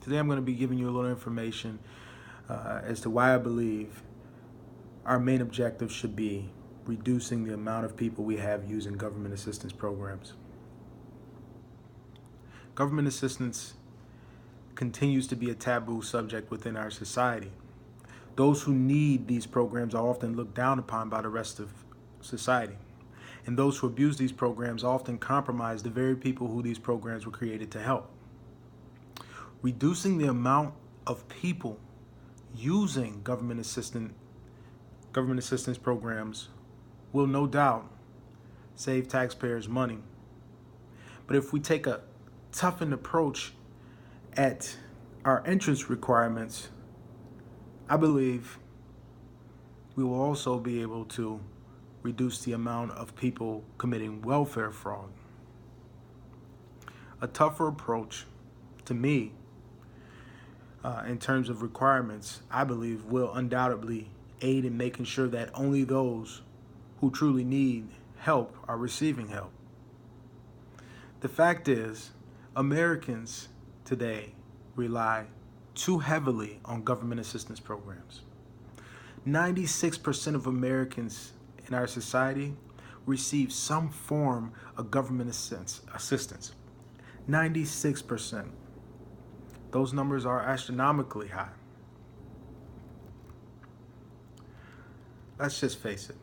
Today I'm going to be giving you a little information as to why I believe our main objective should be reducing the amount of people we have using government assistance programs. Government assistance continues to be a taboo subject within our society. Those who need these programs are often looked down upon by the rest of society. And those who abuse these programs often compromise the very people who these programs were created to help. Reducing the amount of people using government assistance programs will no doubt save taxpayers money. But if we take a toughened approach at our entrance requirements, I believe we will also be able to reduce the amount of people committing welfare fraud. A tougher approach, to me, in terms of requirements, I believe will undoubtedly aid in making sure that only those who truly need help are receiving help. The fact is, Americans today rely too heavily on government assistance programs. 96% of Americans in our society receive some form of government assistance. 96%. Those numbers are astronomically high. Let's just face it.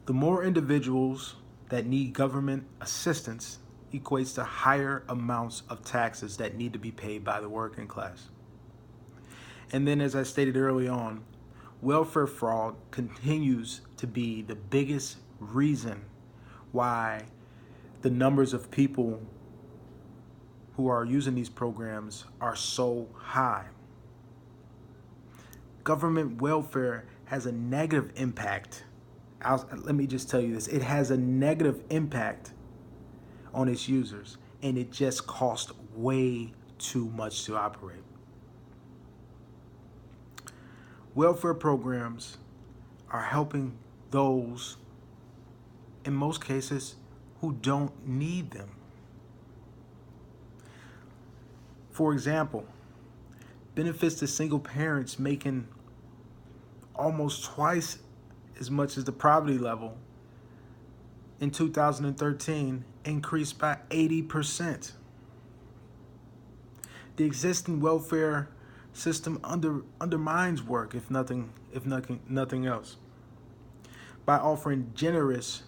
The more individuals that need government assistance equates to higher amounts of taxes that need to be paid by the working class. And then, as I stated early on, welfare fraud continues to be the biggest reason why the numbers of people who are using these programs are so high. Government welfare has a negative impact. Let me just tell you this. It has a negative impact on its users, and it just costs way too much to operate. Welfare programs are helping those, in most cases, who don't need them. For example, benefits to single parents making almost twice as much as the poverty level in 2013 increased by 80%. The existing welfare system undermines work, if nothing else, by offering generous,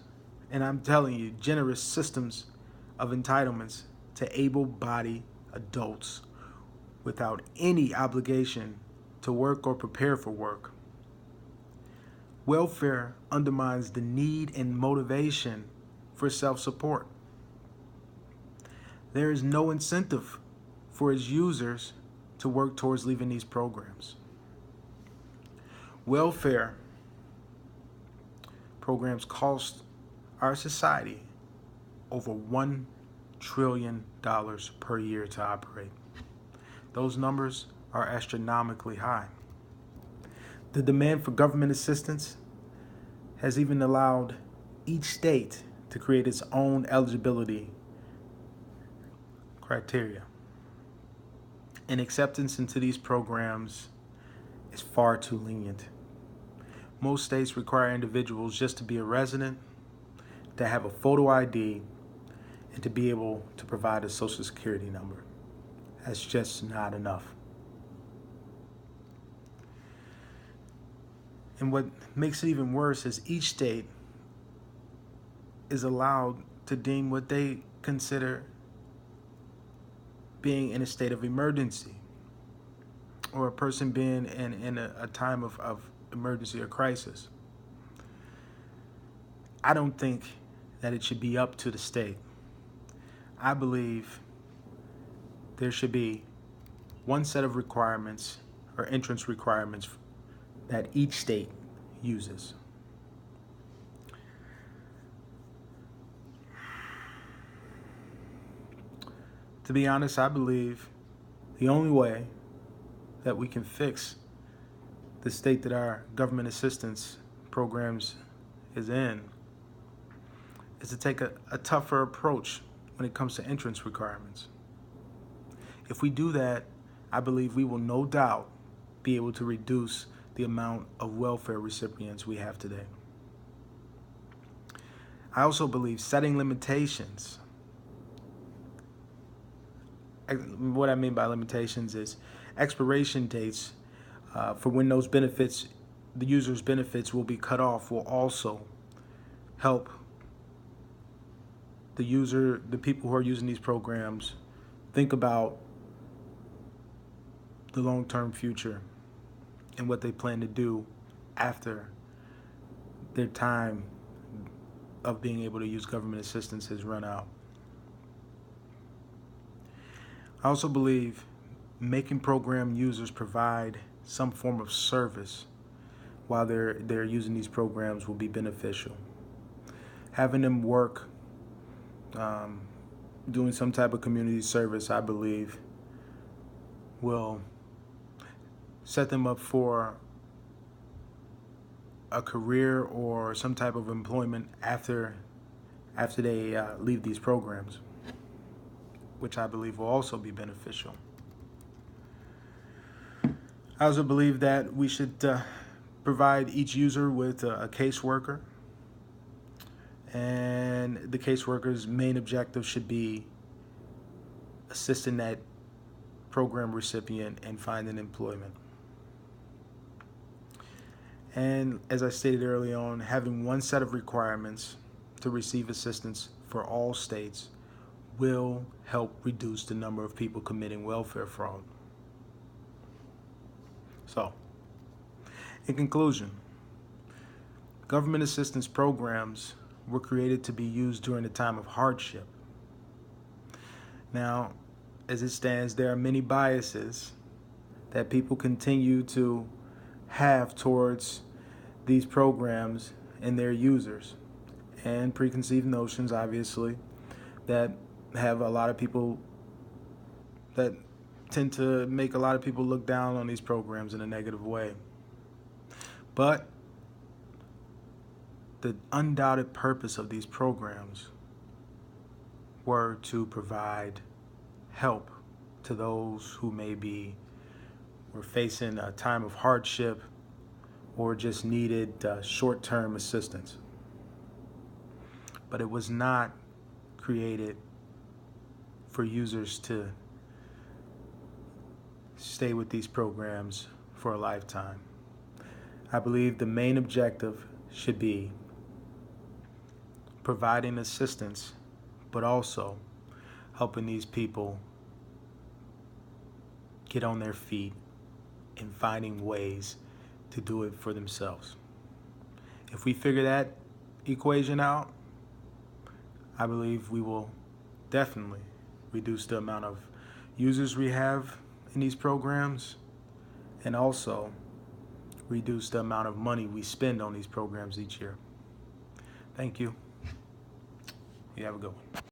and I'm telling you, generous systems of entitlements to able-bodied adults without any obligation to work or prepare for work. Welfare undermines the need and motivation for self-support. There is no incentive for its users to work towards leaving these programs. Welfare programs cost our society over $1 trillion per year to operate. Those numbers are astronomically high. The demand for government assistance has even allowed each state to create its own eligibility criteria. And acceptance into these programs is far too lenient. Most states require individuals just to be a resident, to have a photo ID, and to be able to provide a social security number. That's just not enough. And what makes it even worse is each state is allowed to deem what they consider being in a state of emergency, or a person being in a time of emergency or crisis. I don't think that it should be up to the state. I believe there should be one set of requirements or entrance requirements that each state uses. To be honest, I believe the only way that we can fix the state that our government assistance programs is in is to take a tougher approach when it comes to entrance requirements. If we do that, I believe we will no doubt be able to reduce the amount of welfare recipients we have today. I also believe setting limitations. What I mean by limitations is expiration dates for when those benefits, the user's benefits will be cut off, will also help the people who are using these programs, think about the long-term future and what they plan to do after their time of being able to use government assistance has run out. I also believe making program users provide some form of service while they're using these programs will be beneficial. Having them work, doing some type of community service, I believe, will set them up for a career or some type of employment after they leave these programs, which I believe will also be beneficial. I also believe that we should provide each user with a caseworker, and the caseworker's main objective should be assisting that program recipient in finding employment. And as I stated early on, having one set of requirements to receive assistance for all states will help reduce the number of people committing welfare fraud. So, in conclusion, government assistance programs were created to be used during a time of hardship. Now, as it stands, there are many biases that people continue to have towards these programs and their users, and preconceived notions, obviously, that have a lot of people, that tend to make a lot of people look down on these programs in a negative way. But the undoubted purpose of these programs were to provide help to those who were facing a time of hardship or just needed short-term assistance. But it was not created for users to stay with these programs for a lifetime. I believe the main objective should be providing assistance, but also helping these people get on their feet and finding ways to do it for themselves. If we figure that equation out, I believe we will definitely reduce the amount of users we have in these programs, and also reduce the amount of money we spend on these programs each year. Thank you. You have a good one.